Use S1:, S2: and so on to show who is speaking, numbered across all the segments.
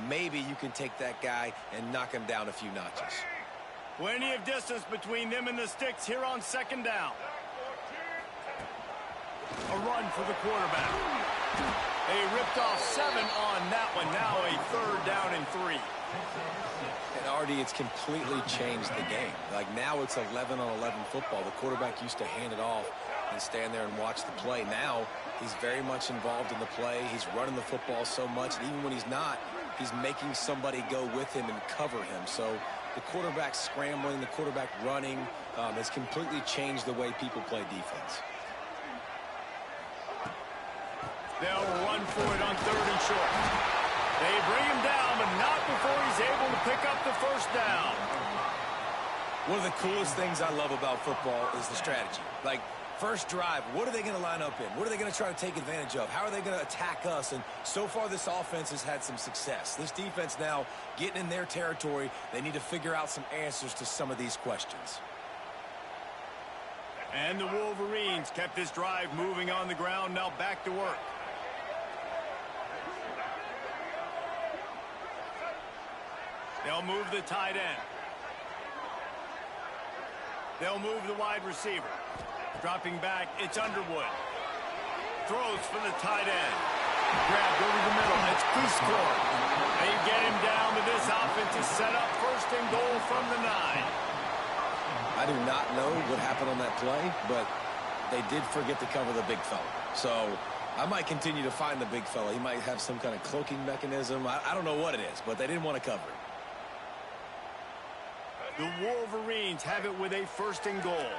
S1: maybe you can take that guy and knock him down a few notches.
S2: Plenty of distance between them and the sticks here on second down. A run for the quarterback. They ripped off 7 on that one. Now a 3rd down and 3.
S1: And Artie, it's completely changed the game. Like now it's 11 on 11 football. The quarterback used to hand it off and stand there and watch the play. Now he's very much involved in the play. He's running the football so much, and even when he's not, he's making somebody go with him and cover him. So the quarterback scrambling, the quarterback running has completely changed the way people play defense.
S2: They'll run for it on 3rd and short. They bring him down, but not before he's able to pick up the 1st down.
S1: One of the coolest things I love about football is the strategy. Like, first drive, what are they going to line up in? What are they going to try to take advantage of? How are they going to attack us? And so far, this offense has had some success. This defense now getting in their territory. They need to figure out some answers to some of these questions.
S2: And the Wolverines kept this drive moving on the ground. Now back to work. They'll move the tight end. They'll move the wide receiver. Dropping back, it's Underwood. Throws for the tight end. Grabbed over the middle. It's Cleescore. They get him down, but this offense is set up 1st and goal from the 9.
S1: I do not know what happened on that play, but they did forget to cover the big fella. So I might continue to find the big fella. He might have some kind of cloaking mechanism. I don't know what it is, but they didn't want to cover it.
S2: The Wolverines have it with a 1st and goal.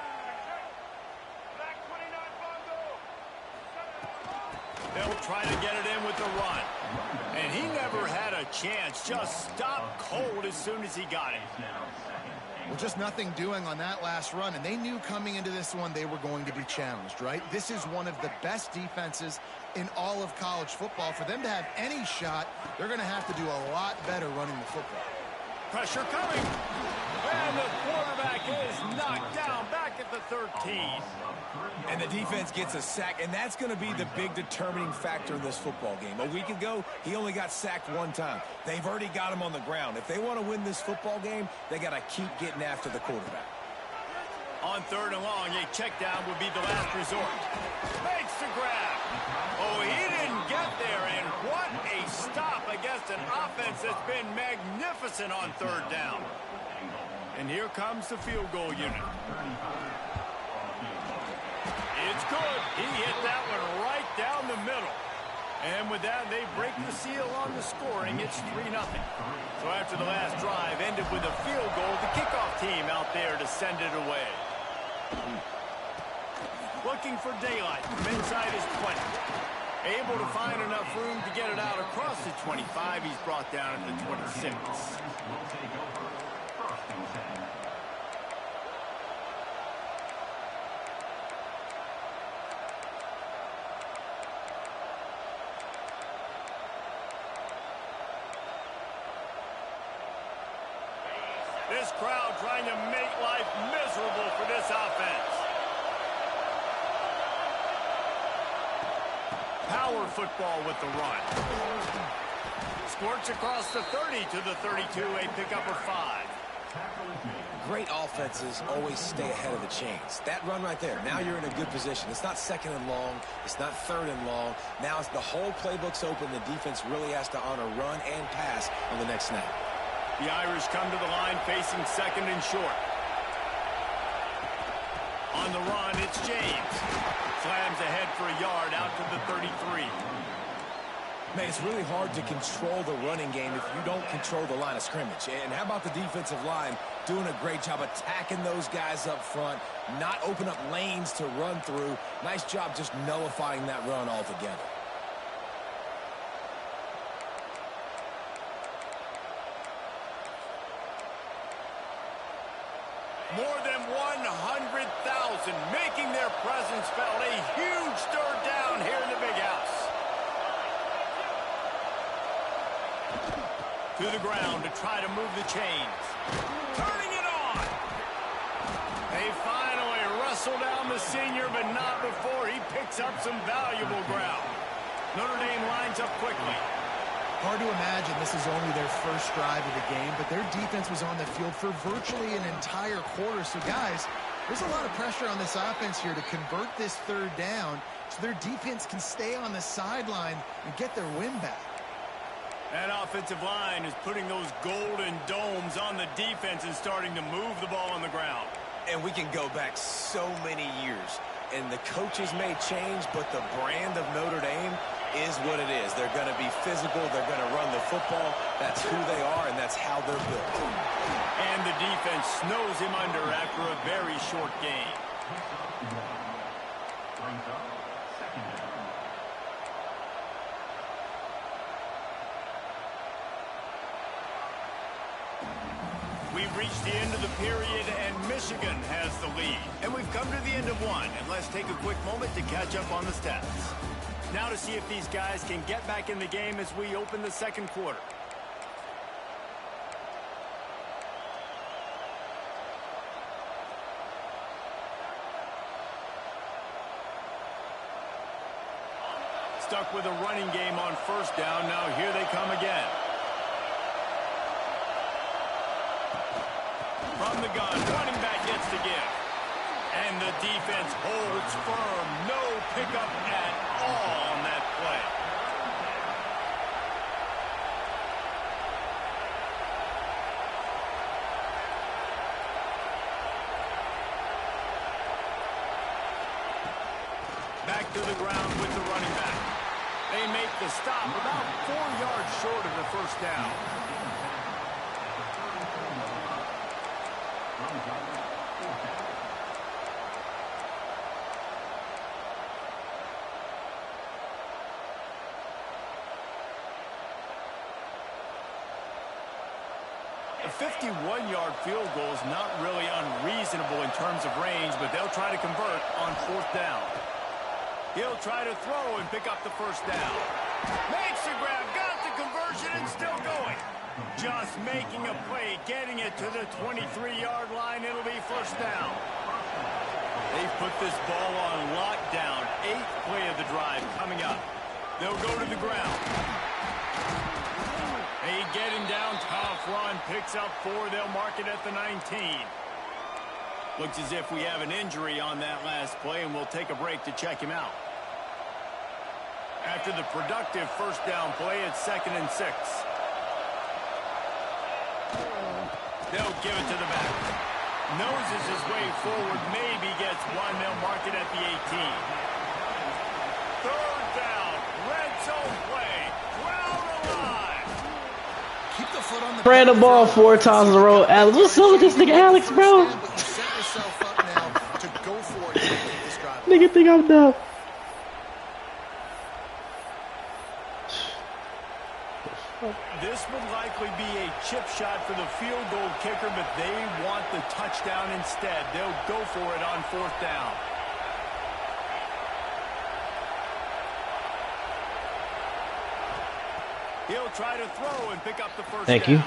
S2: They'll try to get it in with the run. And he never had a chance. Just stopped cold as soon as he got it.
S3: Well, just nothing doing on that last run, and they knew coming into this one they were going to be challenged, right? This is one of the best defenses in all of college football. For them to have any shot, they're going to have to do a lot better running the football.
S2: Pressure coming. And the quarterback is knocked down back at the 13.
S1: And the defense gets a sack, and that's going to be the big determining factor in this football game. A week ago, he only got sacked 1 time. They've already got him on the ground. If they want to win this football game, they got to keep getting after the quarterback.
S2: On 3rd and long, a check down would be the last resort. Makes the grab. Oh, he didn't get there, and what a stop against an offense that's been magnificent on 3rd down. And here comes the field goal unit. It's good. He hit that one right down the middle. And with that, they break the seal on the scoring. It's 3-0. So after the last drive ended with a field goal, the kickoff team out there to send it away. Looking for daylight from inside his 20. Able to find enough room to get it out across the 25. He's brought down at the 26. This crowd trying to make life miserable for this offense. Power football with the run. Squirts across the 30 to the 32, a pickup of 5.
S1: Great offenses always stay ahead of the chains. That run right there, now you're in a good position. It's not 2nd and long. It's not 3rd and long. Now it's the whole playbook's open. The defense really has to honor run and pass on the next snap.
S2: The Irish come to the line facing 2nd and short. On the run, it's James. Slams ahead for a yard out to the 33.
S1: Man, it's really hard to control the running game if you don't control the line of scrimmage. And how about the defensive line doing a great job attacking those guys up front, not open up lanes to run through. Nice job just nullifying that run altogether.
S2: More than 100,000 making their presence felt. A huge 3rd down here in the big house. To the ground to try to move the chains. Turning it on. They finally wrestle down the senior, but not before he picks up some valuable ground. Notre Dame lines up quickly.
S3: Hard to imagine this is only their first drive of the game, but their defense was on the field for virtually an entire quarter. So, guys, there's a lot of pressure on this offense here to convert this third down so their defense can stay on the sideline and get their win back.
S2: That offensive line is putting those golden domes on the defense and starting to move the ball on the ground.
S1: And we can go back so many years, and the coaches may change, but the brand of Notre Dame is what it is. They're going to be physical. They're going to run the football. That's who they are, and that's how they're built.
S2: And the defense snows him under after a very short game. We've reached the end of the period, and Michigan has the lead. And we've come to the end of one, and let's take a quick moment to catch up on the stats. Now to see if these guys can get back in the game as we open the second quarter. Stuck with a running game on first down. Now here they come again. From the gun, running back gets to give. And the defense holds firm. No pickup at all on that play. Back to the ground with the running back. They make the stop about 4 yards short of the first down. A 51-yard field goal is not really unreasonable in terms of range, but they'll try to convert on fourth down. He'll try to throw and pick up the first down. Makes the grab, got the conversion, and still going. Just making a play, getting it to the 23-yard line. It'll be first down. They've put this ball on lockdown. 8th play of the drive coming up. They'll go to the ground. They get him down, tough run, picks up 4. They'll mark it at the 19. Looks as if we have an injury on that last play, and we'll take a break to check him out. After the productive first down play, it's 2nd and 6. They'll give it to the back. Noses his way forward, maybe gets one. They'll mark it at the 18. 3rd down, red zone play, crowd alive.
S3: Keep the foot on the
S4: Ran the ball 4 times in a row. Alex, what's up with this nigga Alex, bro?
S3: Set yourself up now to go for it and keep this drive.
S4: Nigga think I'm dumb.
S2: This would likely be a chip shot for the field goal kicker, but they want the touchdown instead. They'll go for it on 4th down. He'll try to throw and pick up the first
S4: Thank
S2: down.
S4: you.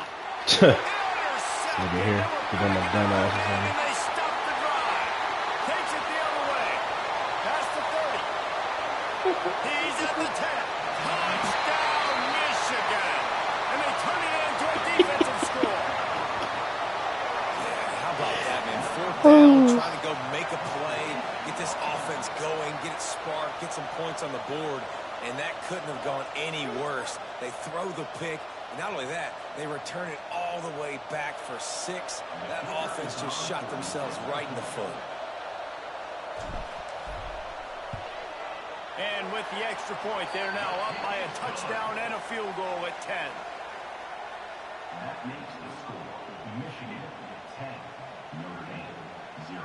S2: Over
S4: here. Give him a dumb ass or something.
S2: And they stop the drive. Takes it the other way. Past the 30. He's at the 10. Touchdown, Michigan. And they turn it into a defensive score.
S1: Yeah, how about that, man? 4th down, trying to go make a play, get this offense going, get it sparked, get some points on the board, and that couldn't have gone any worse. They throw the pick. Not only that, they return it all the way back for 6. That offense just shot themselves right in the foot.
S2: And with the extra point, they're now up by a touchdown and a field goal at 10.
S5: That makes the score Michigan 10, Notre Dame 0.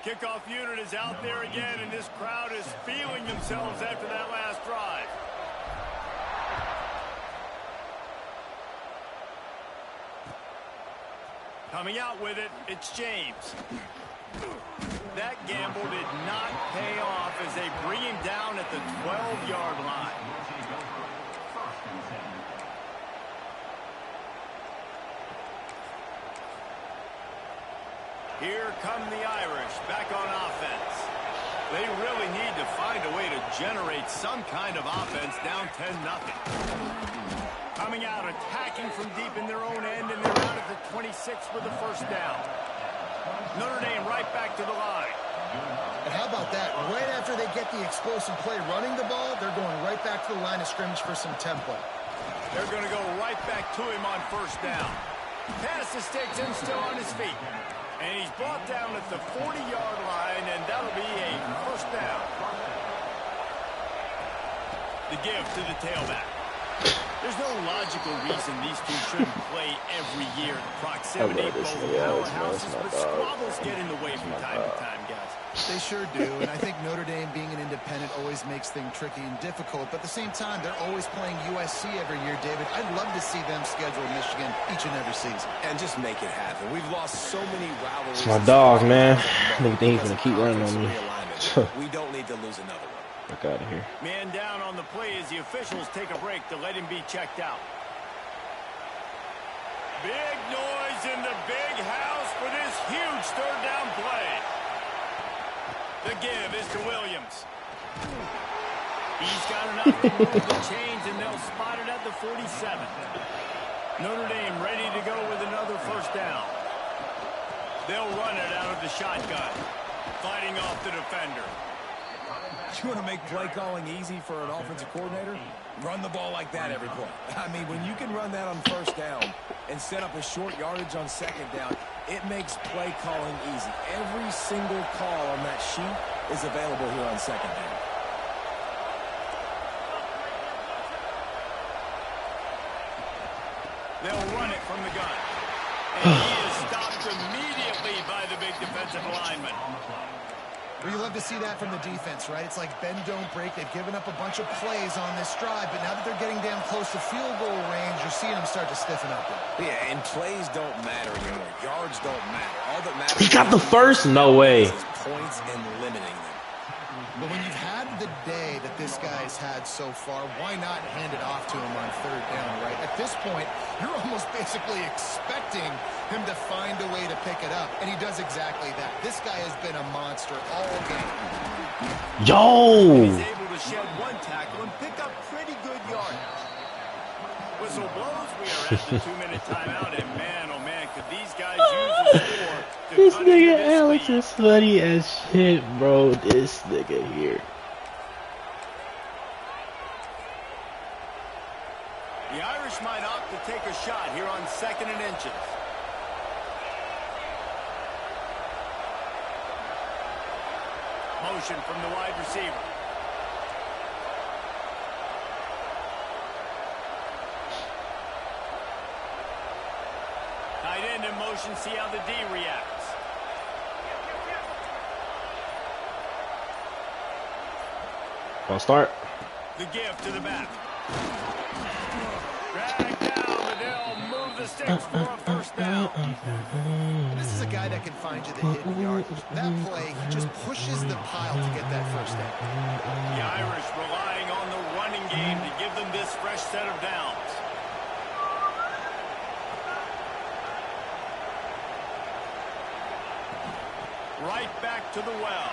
S2: Kickoff unit is out there again, and this crowd is feeling themselves after that last drive. Coming out with it, it's James. That gamble did not pay off as they bring him down at the 12-yard line. Here come the Irish back on offense. They really need to find a way to generate some kind of offense down 10-0. Coming out, attacking from deep in their own end, and they're out at the 26 with the first down. Notre Dame right back to the line.
S3: And how about that? Right after they get the explosive play running the ball, they're going right back to the line of scrimmage for some tempo.
S2: They're going to go right back to him on first down. Pass to Stetson, still on his feet. And he's brought down at the 40-yard line, and that'll be a first down. The give to the tailback. There's no logical reason these two shouldn't play every year. Proximity, both powerhouses, but squabbles get in the way from time to time, guys.
S3: They sure do, and I think Notre Dame being an independent always makes things tricky and difficult, but at the same time, they're always playing USC every year, David. I'd love to see them schedule Michigan each and every season.
S1: And just make it happen. We've lost so many rivalries.
S4: It's my dog, man. I think he's going to keep running on me.
S1: We don't need to lose another one.
S4: Fuck out of here.
S2: Man down on the play as the officials take a break to let him be checked out. Big noise in the big house for this huge third down play. The give is to Williams. He's got enough to move the chains, and they'll spot it at the 47. Notre Dame ready to go with another first down. They'll run it out of the shotgun, fighting off the defender.
S1: You want to make play calling easy for an offensive coordinator? Run the ball like that every play. I mean, when you can run that on first down and set up a short yardage on second down, it makes play calling easy. Every single call on that sheet is available here on second down.
S2: They'll run it from the gun. And he is stopped immediately by the big defensive lineman.
S3: Well, you love to see that from the defense, right? It's like bend, don't break. They've given up a bunch of plays on this drive, but now that they're getting down close to field goal range, you're seeing them start to stiffen up.
S1: Yeah, and plays don't matter anymore. Yards don't matter. All that matters.
S4: He got the first? No way.
S1: Is points and limiting them.
S3: But when you've had the day that this guy's had so far, why not hand it off to him on third down, right? At this point, you're almost basically expecting him to find a way to pick it up, and he does exactly that. This guy has been a monster all game.
S4: Yo!
S2: He's able to shed one tackle and pick up pretty good yardage. Whistle blows. We are at the 2-minute timeout, and man, oh man, could these guys use the score to
S4: This
S2: cut into
S4: nigga
S2: this
S4: Alex
S2: lead.
S4: is funny as shit, bro. This nigga here.
S2: The Irish might opt to take a shot here on 2nd and inches. Motion from the wide receiver. Tight end in motion, see how the D reacts.
S4: I'll start.
S2: The give to the back. Drag down, but they'll move the sticks for a first down.
S3: And this is a guy that can find you the hidden yardage. That play, he just pushes the pile to get that first down.
S2: The Irish relying on the running game to give them this fresh set of downs. Right back to the well.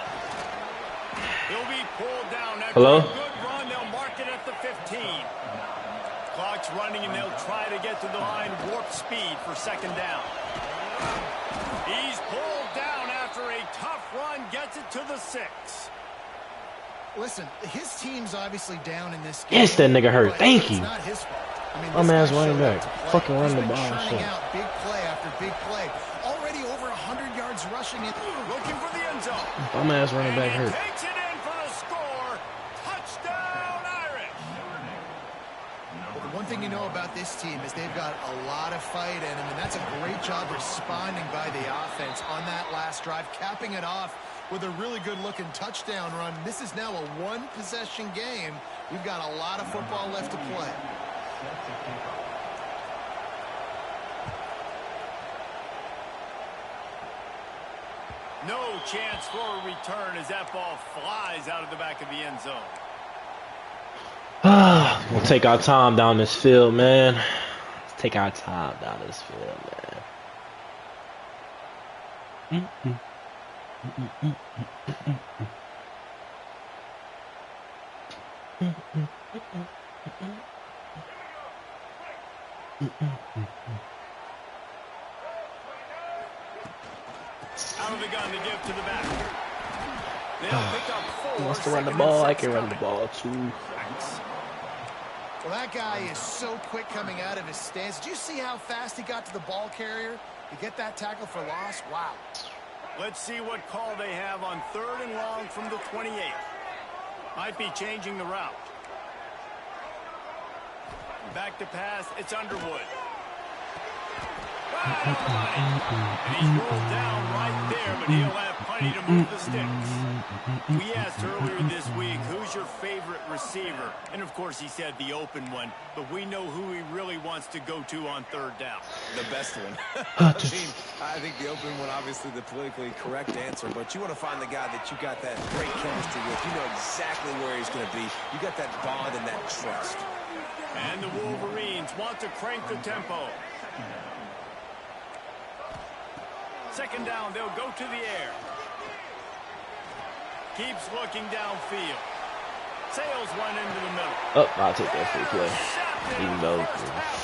S2: He'll be pulled down after
S4: Hello?
S2: a good run. They'll mark it at the 15. Clock's running, and they'll try to get to the line warp speed for second down. He's pulled down after a tough run, gets it to the 6.
S3: Listen, his team's obviously down in this game.
S4: Yes, that nigga hurt.
S3: but
S4: Thank
S3: it's
S4: you.
S3: not his fault. I mean,
S4: My
S3: this
S4: man's
S3: guy
S4: running
S3: showed up
S4: back.
S3: to play.
S4: Fucking run
S3: He's
S4: the
S3: been
S4: ball and
S3: churning
S4: shit.
S3: out big play after big play. Already over 100 yards rushing it.
S2: Looking for the end zone.
S4: My man's running back
S2: And he
S4: hurt.
S2: takes it in for the score. Touchdown, Irish.
S3: Well, the one thing you know about this team is they've got a lot of fight in them, and that's a great job responding by the offense on that last drive, capping it off with a really good-looking touchdown run. This is now a one-possession game. We've got a lot of football left to play.
S2: No chance for a return as that ball flies out of the back of the end zone.
S4: We'll take our time down this field, man. Let's take our time down this field, man.
S2: Out of the gun to give to the back. They'll pick up 4.
S4: He wants to run the ball. I can run the ball too.
S3: Well, that guy is so quick coming out of his stance. Did you see how fast he got to the ball carrier to get that tackle for loss? Wow.
S2: Let's see what call they have on 3rd and long from the 28. Might be changing the route. Back to pass. It's Underwood. Right on the money. And he's rolled down right there, but he'll have plenty to move the sticks. We asked earlier this week, who's your favorite receiver? And, of course, he said the open one, but we know who he really wants to go to on 3rd down.
S1: The best one. I think the open one, obviously the politically correct answer, but you want to find the guy that you got that great chemistry with. You know exactly where he's going to be. You got that bond and that trust.
S2: And the Wolverines want to crank the tempo. 2nd down, they'll go to the air. Keeps looking downfield. Sails one into the middle.
S4: Oh, I'll take that free play. Even though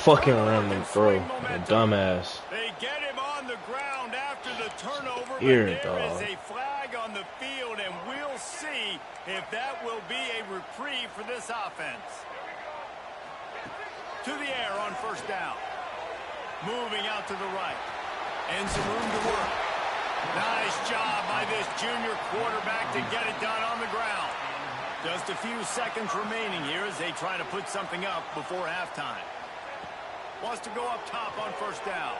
S4: fucking random throw. Dumbass.
S2: They get him on the ground after the turnover,
S4: Here,
S2: but there
S4: dog.
S2: is a flag on the field, and we'll see if that will be a reprieve for this offense. To the air on 1st down. Moving out to the right. And some room to work. Nice job by this junior quarterback to get it done on the ground. Just a few seconds remaining here as they try to put something up before halftime. Wants to go up top on 1st down.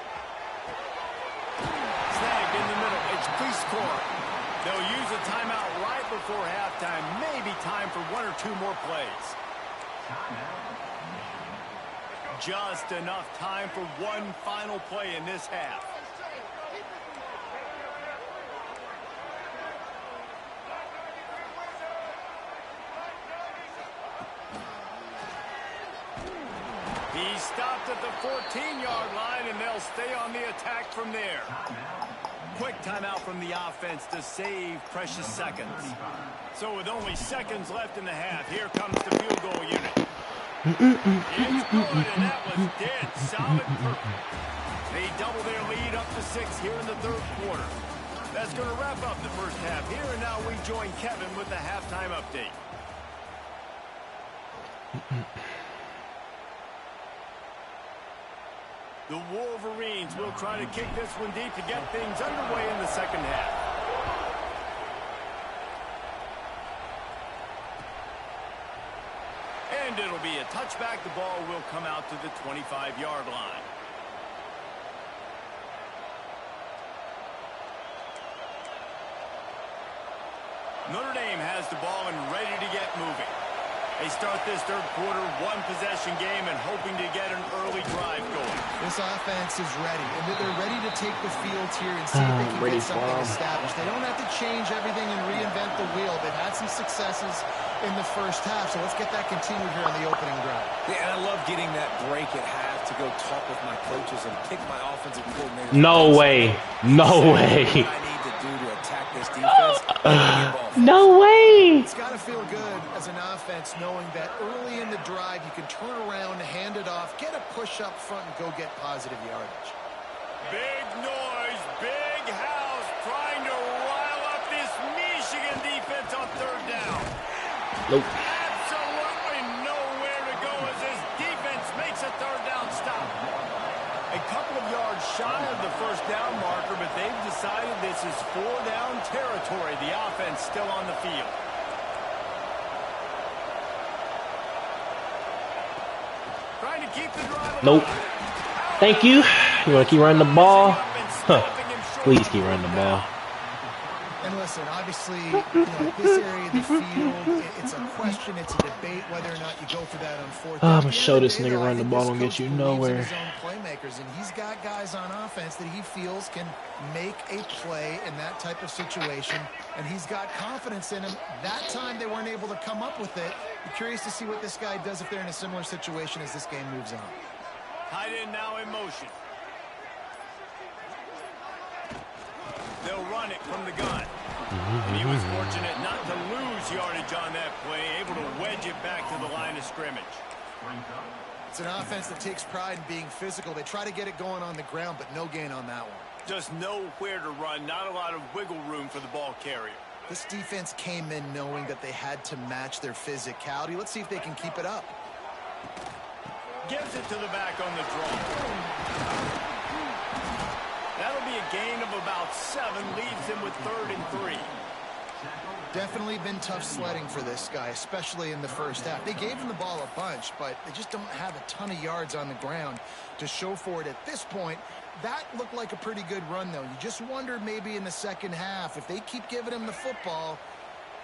S2: Snagged in the middle. It's Cleescore. They'll use a timeout right before halftime. Maybe time for 1 or 2 more plays. Just enough time for 1 final play in this half. He's stopped at the 14-yard line, and they'll stay on the attack from there. Quick timeout from the offense to save precious seconds. So with only seconds left in the half, here comes the field goal unit. It's good, and that was dead solid perfect. They double their lead up to 6 here in the 3rd quarter. That's going to wrap up the first half here, and now we join Kevin with the halftime update. The Wolverines will try to kick this one deep to get things underway in the 2nd half. And it'll be a touchback. The ball will come out to the 25-yard line. Notre Dame has the ball and ready to get moving. They start this 3rd quarter 1-possession game and hoping to get an early drive going.
S3: This offense is ready, and they're ready to take the field here and see if they can get something established. They don't have to change everything and reinvent the wheel. They've had some successes in the first half, so let's get that continued here on the opening drive.
S1: Yeah, and I love getting that break at half to go talk with my coaches and pick my offensive coordinator.
S4: No way. No way.
S1: What I need to do to attack this defense.
S4: No way.
S3: It's got to feel good as an offense knowing that early in the drive you can turn around, hand it off, get a push up front, and go get positive yardage.
S2: Big noise, big house, trying to rile up this Michigan defense on 3rd down.
S4: Nope.
S2: Absolutely nowhere to go as this defense makes a 3rd down stop. A couple of yards shy of the 1st down marker, but they've decided this is 4-down territory. The offense still on the field. Trying to keep the drive.
S4: Nope. Thank you. You want to keep running the ball? Huh. Please keep running the ball.
S3: And listen, obviously, this area of the field, it's a question, it's a debate whether or not you go for that on 4th down.
S4: I'm going to show this nigga run the ball and get you nowhere.
S3: His own playmakers, and he's got guys on offense that he feels can make a play in that type of situation, and he's got confidence in him. That time they weren't able to come up with it. Be curious to see what this guy does if they're in a similar situation as this game moves on.
S2: Tight end now in motion. They'll run it from the gun. And he was fortunate not to lose yardage on that play, able to wedge it back to the line of scrimmage.
S3: It's an offense that takes pride in being physical. They try to get it going on the ground, but no gain on that one.
S2: Just nowhere to run, not a lot of wiggle room for the ball carrier.
S3: This defense came in knowing that they had to match their physicality. Let's see if they can keep it up.
S2: Gives it to the back on the draw. That'll be a gain of about 7, leaves him with 3rd and 3.
S3: Definitely been tough sledding for this guy, especially in the first half. They gave him the ball a bunch, but they just don't have a ton of yards on the ground to show for it at this point. That looked like a pretty good run, though. You just wonder maybe in the second half, if they keep giving him the football,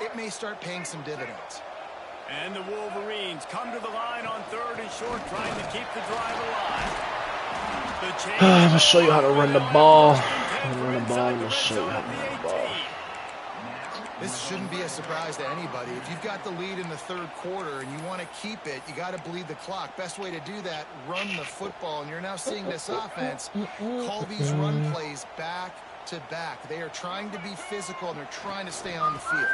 S3: it may start paying some dividends.
S2: And the Wolverines come to the line on 3rd and short, trying to keep the drive alive.
S4: I'm going to show you how to run the ball. I'm going to show you how to run the ball.
S3: This shouldn't be a surprise to anybody. If you've got the lead in the 3rd quarter and you want to keep it, you got to bleed the clock. Best way to do that, run the football. And you're now seeing this offense call these run plays back to back. They are trying to be physical, and they're trying to stay on the field.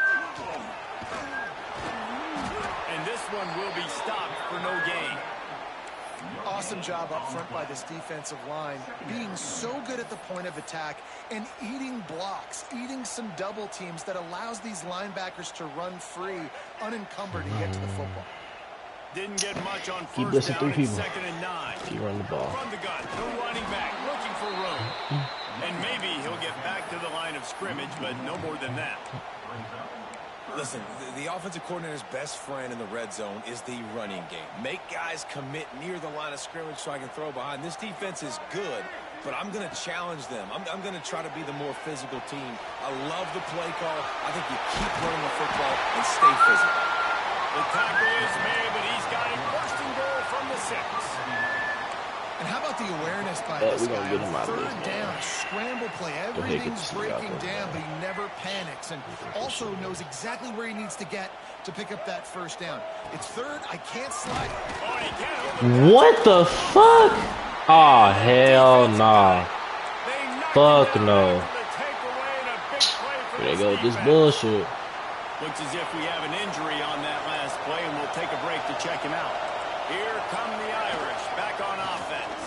S2: And this one will be stopped for no gain.
S3: Awesome job up front by this defensive line, being so good at the point of attack and eating blocks, eating some double teams that allows these linebackers to run free, unencumbered, and get to the football.
S2: Didn't get much on
S4: Keep
S2: first
S4: this to
S2: down
S4: 3
S2: and
S4: people.
S2: 2nd and 9.
S4: Keep running the ball.
S2: From the gun, the running back looking for room. And maybe he'll get back to the line of scrimmage, but no more than that.
S1: Listen, the offensive coordinator's best friend in the red zone is the running game. Make guys commit near the line of scrimmage so I can throw behind. This defense is good, but I'm going to challenge them. I'm going to try to be the more physical team. I love the play call. I think you keep running the football and stay physical.
S2: The tackle is made, but he's got it 1st and goal from the 6.
S3: And how about the awareness by this guy?
S4: Get him out of
S3: 3rd
S4: this,
S3: down, scramble play. Everything's breaking
S4: out
S3: down, but he never panics, and also knows exactly where he needs to get to pick up that 1st down. It's 3rd. I can't slide.
S2: Oh, he can't.
S4: What the fuck? Oh, hell nah. Fuck no. Here they go with this bullshit.
S2: Looks as if we have an injury on that last play, and we'll take a break to check him out. Here come the Irish, back on offense.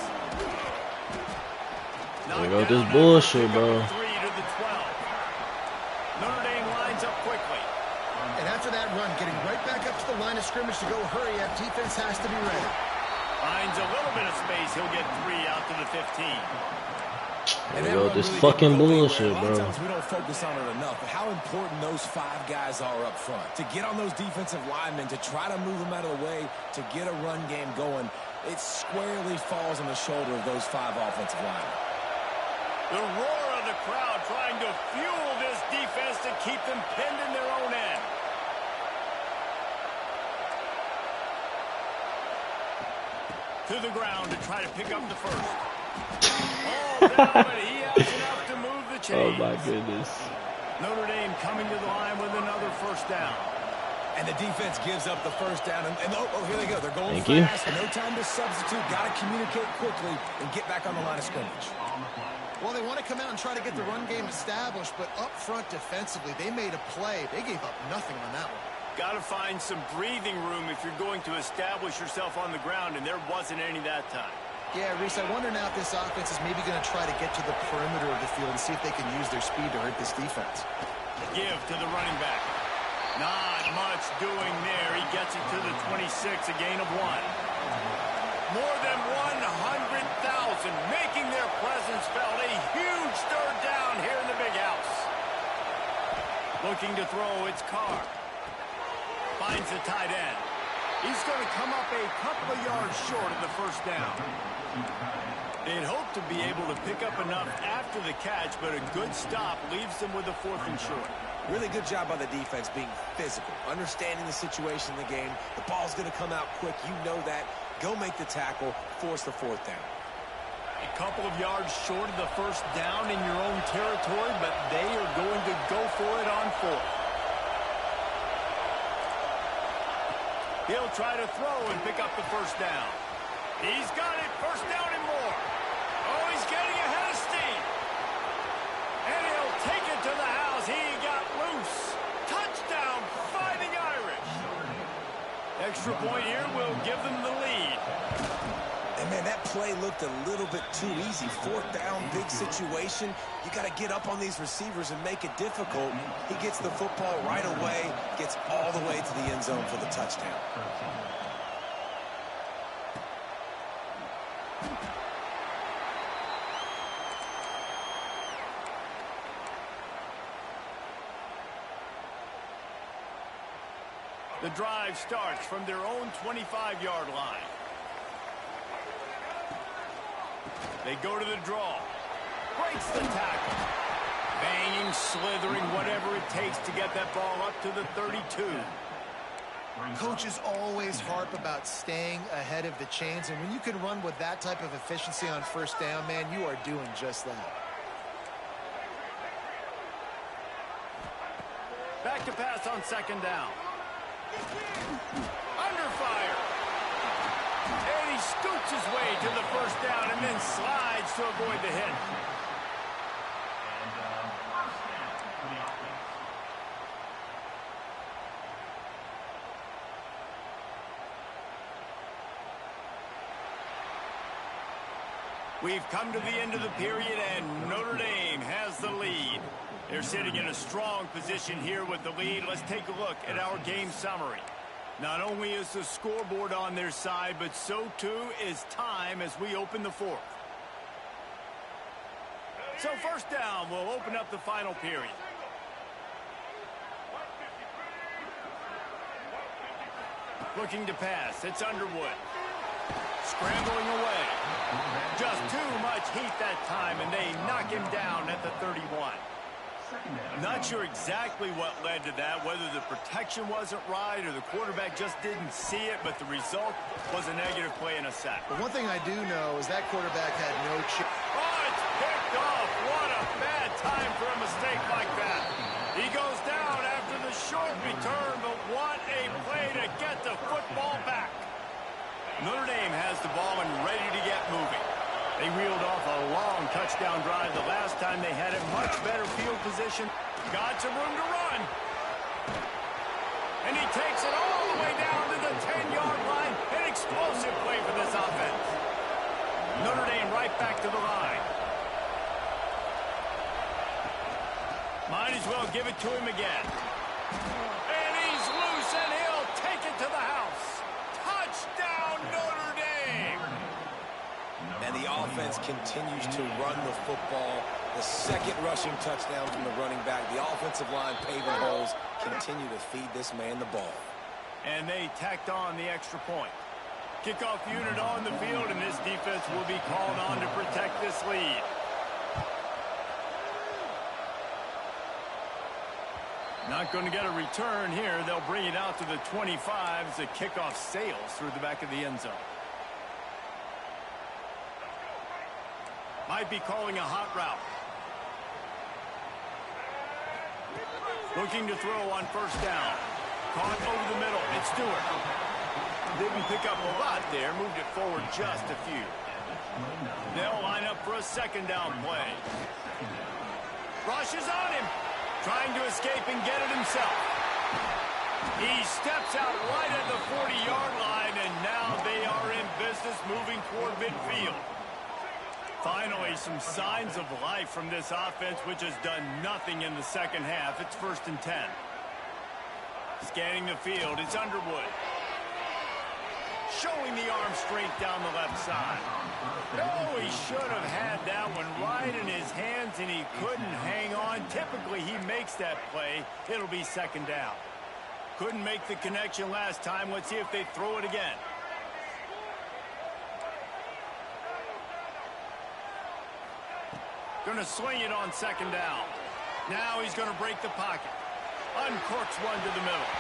S4: Here we go with this bullshit, bro.
S2: 3 to the 12. Notre Dame lines up quickly.
S3: And after that run, getting right back up to the line of scrimmage to go hurry up, defense has to be ready.
S2: Finds a little bit of space. He'll get 3 out to the 15.
S4: Here we go with this fucking bullshit,
S1: A lot
S4: bro.
S1: of times we don't focus on it enough, but how important those 5 guys are up front. To get on those defensive linemen, to try to move them out of the way, to get a run game going, it squarely falls on the shoulder of those 5 offensive linemen.
S2: The roar of the crowd trying to fuel this defense to keep them pinned in their own end. To the ground to try to pick up the 1st. Oh, but he has enough to move the chains.
S4: Oh my goodness.
S2: Notre Dame coming to the line with another 1st down.
S1: And the defense gives up the 1st down. And oh, here they go. They're going
S4: Thank you.
S1: fast. No time to substitute. Got to communicate quickly and get back on the line of scrimmage.
S3: Well, they want to come out and try to get the run game established, but up front defensively, they made a play. They gave up nothing on that one.
S2: Got to find some breathing room if you're going to establish yourself on the ground, and there wasn't any that time.
S3: Yeah, Reese, I wonder now if this offense is maybe going to try to get to the perimeter of the field and see if they can use their speed to hurt this defense.
S2: Give to the running back. Not much doing there. He gets it to the 26, a gain of 1. More than 100,000 making their presence felt. A huge 3rd down here in the big house. Looking to throw, it's Carr. Finds the tight end. He's going to come up a couple of yards short of the 1st down. They'd hope to be able to pick up enough after the catch, but a good stop leaves them with a 4th and short.
S1: Really good job by the defense being physical, understanding the situation in the game. The ball's going to come out quick. You know that. Go make the tackle, force the 4th down.
S2: A couple of yards short of the 1st down in your own territory, but they are going to go for it on 4th. He'll try to throw and pick up the 1st down. He's got it, 1st down and more. Oh, he's getting ahead of steam. And he'll take it to the house. He got Extra point here will give them the lead.
S1: And, man, that play looked a little bit too easy. Fourth down, big situation. You got to get up on these receivers and make it difficult. He gets the football right away, gets all the way to the end zone for the touchdown.
S2: The drive starts from their own 25-yard line. They go to the draw. Breaks the tackle. Banging, slithering, whatever it takes to get that ball up to the 32.
S3: Coaches always harp about staying ahead of the chains, and when you can run with that type of efficiency on first down, man, you are doing just that.
S2: Back to pass on second down. Under fire. And he scoots his way to the first down and then slides to avoid the hit. We've come to the end of the period, and Notre Dame has the lead. They're sitting in a strong position here with the lead. Let's take a look at our game summary. Not only is the scoreboard on their side, but so too is time as we open the fourth. So first down will open up the final period. Looking to pass. It's Underwood. Scrambling away. Just too much heat that time, and they knock him down at the 31. Not sure exactly what led to that, whether the protection wasn't right or the quarterback just didn't see it, but the result was a negative play and a sack.
S3: But one thing I do know is that quarterback had no chance.
S2: Oh, it's picked off. What a bad time for a mistake like that. He goes down after the short return, but what a play to get the football back. Notre Dame has the ball and ready to get moving. They reeled off a long touchdown drive the last time they had a much better field position. Got some room to run. And he takes it all the way down to the 10-yard line. An explosive play for this offense. Notre Dame right back to the line. Might as well give it to him again. And he's loose, and he'll take it to the house. Touchdown, Notre Dame!
S1: And the offense continues to run the football. The second rushing touchdown from the running back. The offensive line paving holes. Continue to feed this man the ball.
S2: And they tacked on the extra point. Kickoff unit on the field, and this defense will be called on to protect this lead. Not going to get a return here. They'll bring it out to the 25 as the kickoff sails through the back of the end zone. Might be calling a hot route. Looking to throw on first down. Caught over the middle. It's Stewart. Didn't pick up a lot there. Moved it forward just a few. They'll line up for a second down play. Rush is on him. Trying to escape and get it himself. He steps out right at the 40-yard line, and now they are in business moving toward midfield. Finally, some signs of life from this offense, which has done nothing in the second half. It's 1st and 10. Scanning the field, it's Underwood. Showing the arm strength down the left side. Oh, he should have had that one right in his hands, and he couldn't hang on. Typically, he makes that play. It'll be second down. Couldn't make the connection last time. Let's see if they throw it again. Going to swing it on second down. Now he's going to break the pocket. Uncorks one to the middle.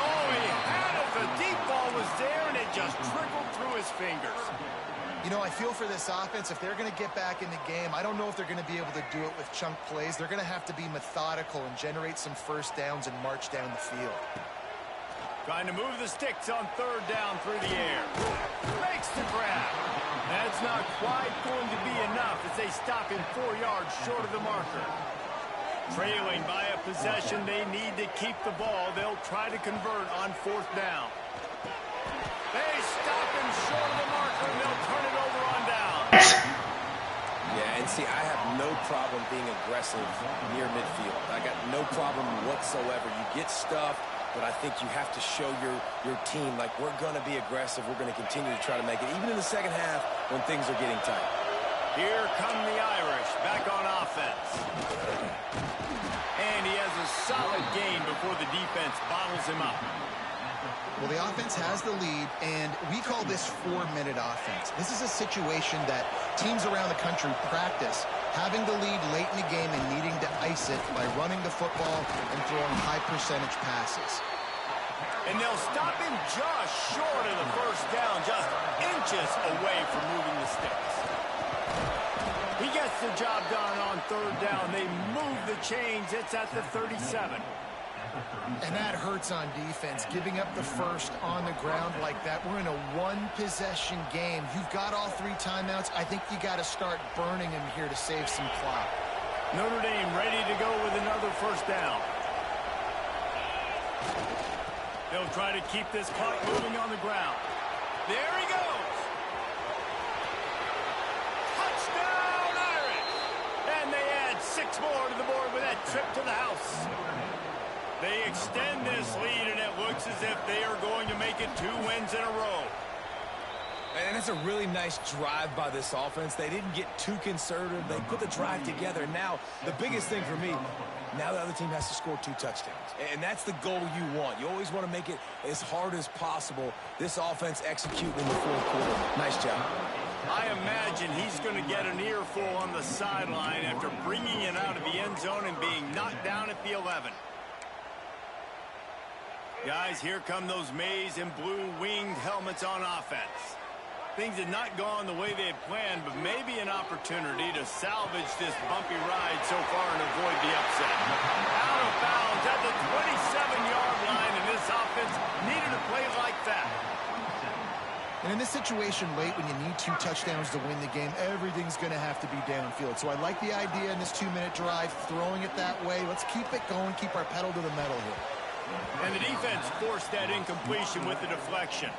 S2: Oh, he had it. The deep ball was there, and it just trickled through his fingers.
S3: You know, I feel for this offense, if they're going to get back in the game, I don't know if they're going to be able to do it with chunk plays. They're going to have to be methodical and generate some first downs and march down the field.
S2: Trying to move the sticks on third down through the air. Makes the grab. That's not quite going to be enough as they stop him 4 yards short of the marker. Trailing by a possession, they need to keep the ball. They'll try to convert on fourth down.
S1: See, I have no problem being aggressive near midfield. I got no problem whatsoever. You get stuff, but I think you have to show your team, like, we're going to be aggressive. We're going to continue to try to make it, even in the second half when things are getting tight.
S2: Here come the Irish back on offense. And he has a solid gain before the defense bottles him up.
S3: Well, the offense has the lead, and we call this 4-minute offense. This is a situation that teams around the country practice, having the lead late in the game and needing to ice it by running the football and throwing high-percentage passes.
S2: And they'll stop him just short of the first down, just inches away from moving the sticks. He gets the job done on third down. They move the chains. It's at the 37.
S3: And that hurts on defense, giving up the first on the ground like that. We're in a one-possession game. You've got all 3 timeouts. I think you got to start burning them here to save some clock.
S2: Notre Dame ready to go with another first down. They'll try to keep this clock moving on the ground. There he goes. Touchdown, Irish! And they add 6 more to the board with that trip to the house. They extend this lead, and it looks as if they are going to make it 2 wins in a row.
S1: And it's a really nice drive by this offense. They didn't get too conservative. They put the drive together. Now, the biggest thing for me, now the other team has to score 2 touchdowns. And that's the goal you want. You always want to make it as hard as possible. This offense executing in the fourth quarter. Nice job.
S2: I imagine he's going to get an earful on the sideline after bringing it out of the end zone and being knocked down at the 11. Guys, here come those maize and blue winged helmets on offense. Things had not gone the way they had planned, but maybe an opportunity to salvage this bumpy ride so far and avoid the upset. Out of bounds at the 27-yard line, and this offense needed a play like that.
S3: And in this situation late when you need 2 touchdowns to win the game, everything's going to have to be downfield. So I like the idea in this 2-minute drive, throwing it that way. Let's keep it going, keep our pedal to the metal here.
S2: And the defense forced that incompletion with the deflection.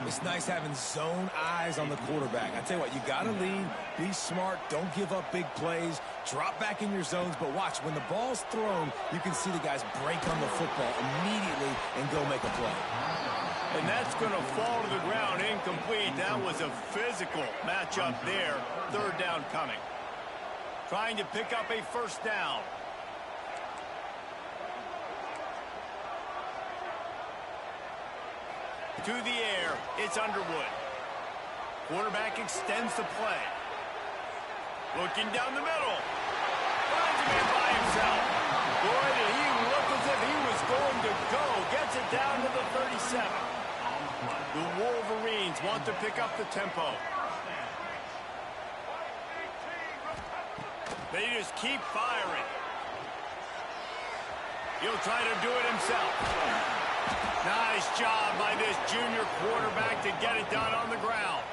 S1: It's nice having zone eyes on the quarterback. I tell you what, you got to lead, be smart, don't give up big plays, drop back in your zones, but watch, when the ball's thrown, you can see the guys break on the football immediately and go make a play.
S2: And that's going to fall to the ground incomplete. That was a physical matchup there. Third down coming. Trying to pick up a first down. To the air, it's Underwood. Quarterback extends the play. Looking down the middle. Finds a man by himself. Boy, did he look as if he was going to go. Gets it down to the 37. The Wolverines want to pick up the tempo. They just keep firing. He'll try to do it himself. Nice job by this junior quarterback to get it done on the ground.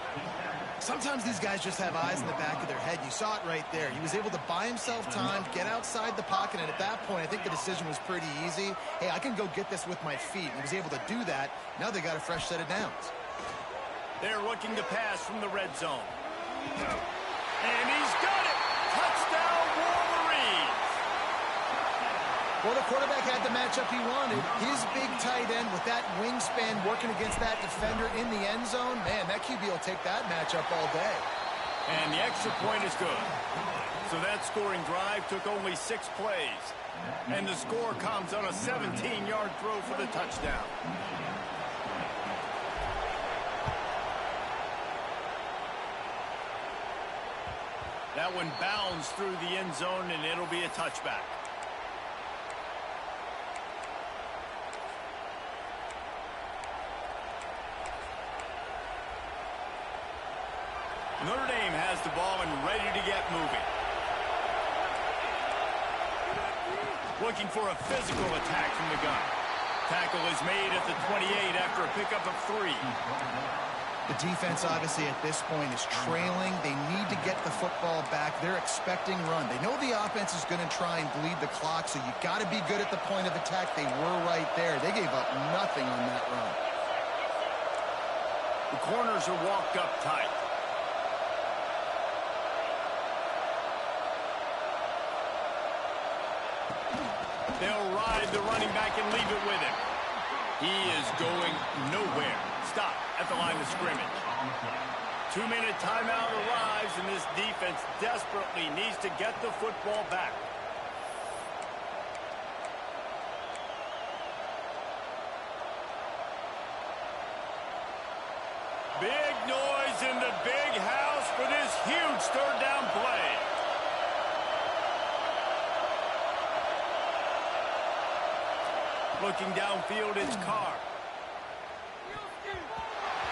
S3: Sometimes these guys just have eyes in the back of their head. You saw it right there. He was able to buy himself time, get outside the pocket, and at that point, I think the decision was pretty easy. Hey, I can go get this with my feet. He was able to do that. Now they got a fresh set of downs.
S2: They're looking to pass from the red zone. And he's got it! Touchdown, Wolverines!
S3: Well, the quarterback had the matchup he wanted. His big tight end with that wingspan working against that defender in the end zone. Man, that QB will take that matchup all day.
S2: And the extra point is good. So that scoring drive took only 6 plays. And the score comes on a 17-yard throw for the touchdown. That one bounds through the end zone, and it'll be a touchback. Notre Dame has the ball and ready to get moving. Looking for a physical attack from the gun. Tackle is made at the 28 after a pickup of 3.
S3: The defense, obviously, at this point is trailing. They need to get the football back. They're expecting run. They know the offense is going to try and bleed the clock, so you got to be good at the point of attack. They were right there. They gave up nothing on that run.
S2: The corners are walked up tight. inside the running back and leave it with him. He is going nowhere. Stop at the line of scrimmage. 2-minute timeout arrives, and this defense desperately needs to get the football back. Big noise in the big house for this huge third down play. Looking downfield, it's Carr.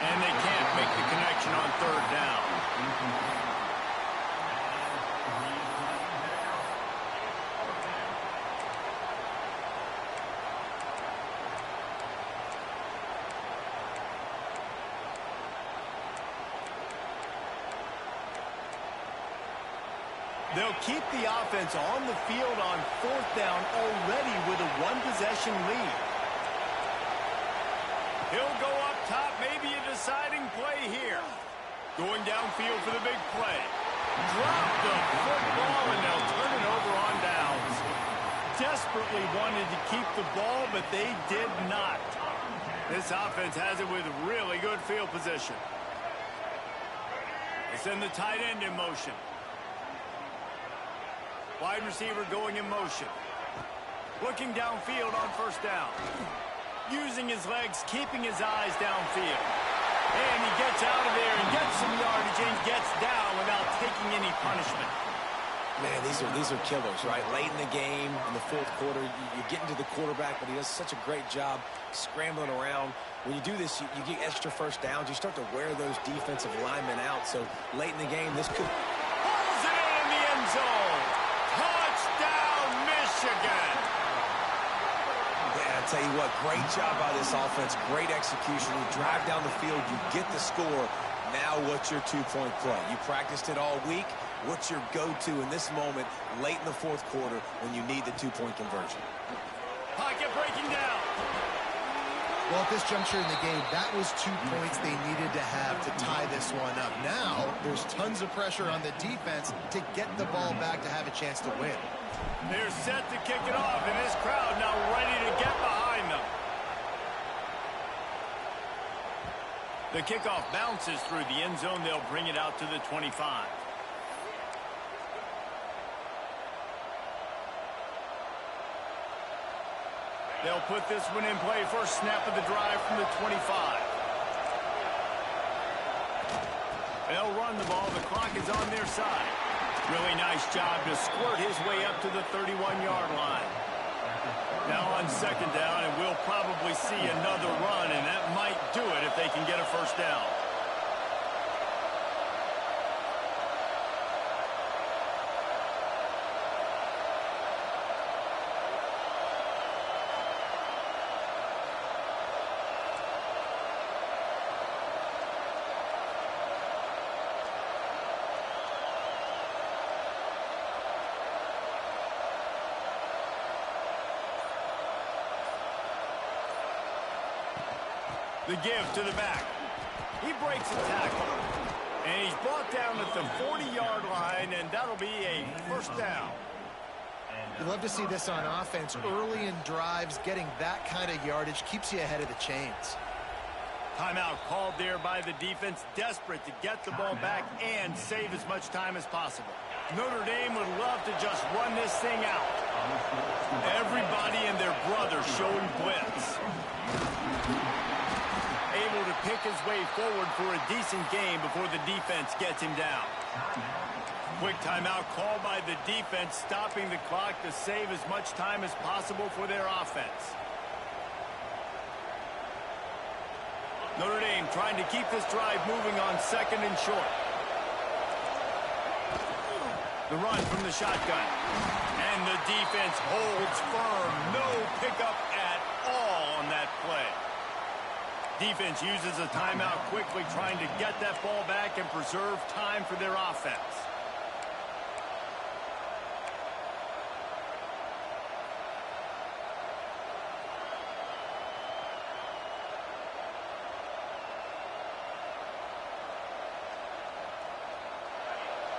S2: And they can't make the connection on third down. They'll keep the offense on the field on fourth down already with a one-possession lead. He'll go up top, maybe a deciding play here. Going downfield for the big play. Drop the football, and they'll turn it over on downs. Desperately wanted to keep the ball, but they did not. This offense has it with really good field position. They send the tight end in motion. Wide receiver going in motion. Looking downfield on first down. Using his legs, keeping his eyes downfield. And he gets out of there and gets some yardage and gets down without taking any punishment.
S1: Man, these are killers, right? Late in the game, in the fourth quarter, you're getting to the quarterback, but he does such a great job scrambling around. When you do this, you get extra first downs. You start to wear those defensive linemen out. So late in the game, this could...
S2: Pulls it in the end zone. Touchdown, Michigan.
S1: Yeah, I tell you what, great job by this offense. Great execution. You drive down the field, you get the score. Now what's your two-point play? You practiced it all week. What's your go-to in this moment late in the fourth quarter when you need the two-point conversion?
S2: Pocket breaking down.
S3: Well, at this juncture in the game, that was 2 points they needed to have to tie this one up. Now, there's tons of pressure on the defense to get the ball back to have a chance to win.
S2: They're set to kick it off, and this crowd now ready to get behind them. The kickoff bounces through the end zone. They'll bring it out to the 25. They'll put this one in play. First snap of the drive from the 25. They'll run the ball. The clock is on their side. Really nice job to squirt his way up to the 31-yard line. Now on second down, and we'll probably see another run, and that might do it if they can get a first down. The give to the back. He breaks a tackle. And he's brought down at the 40-yard line, and that'll be a first down.
S3: You'd love to see this on offense. Early in drives, getting that kind of yardage keeps you ahead of the chains.
S2: Timeout called there by the defense, desperate to get the ball back and save as much time as possible. Notre Dame would love to just run this thing out. Everybody and their brother showing blitz. Able to pick his way forward for a decent game before the defense gets him down. Quick timeout called by the defense, stopping the clock to save as much time as possible for their offense. Notre Dame trying to keep this drive moving on second and short. The run from the shotgun. And the defense holds firm. No pickup at all on that play. Defense uses a timeout quickly, trying to get that ball back and preserve time for their offense.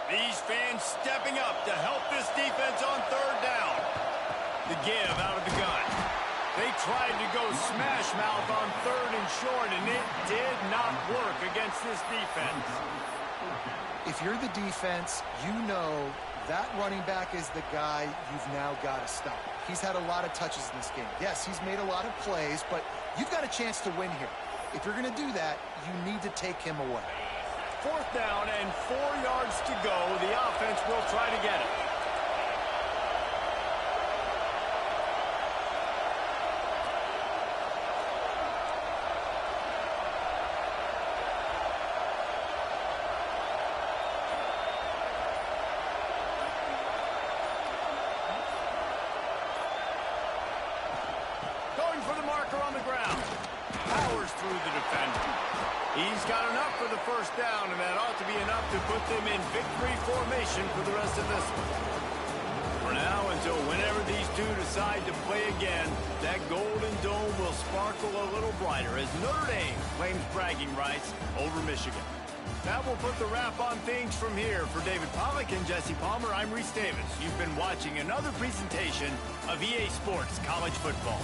S2: These fans stepping up to help this defense on third down. The give out of the gun. They tried to go smash mouth on 3rd and short, and it did not work against this defense.
S3: If you're the defense, you know that running back is the guy you've now got to stop. He's had a lot of touches in this game. Yes, he's made a lot of plays, but you've got a chance to win here. If you're going to do that, you need to take him away.
S2: 4th down and 4 yards to go. The offense will try to get it. Going for the marker on the ground. Powers through the defender. He's got enough for the 1st down, and that ought to be enough to put them in victory formation for the rest of this one. For now, until whenever these two decide to play again, that Golden Dome will sparkle a little brighter as Notre Dame claims bragging rights over Michigan. That will put the wrap on things from here. For David Pollack and Jesse Palmer, I'm Reese Davis. You've been watching another presentation of EA Sports College Football.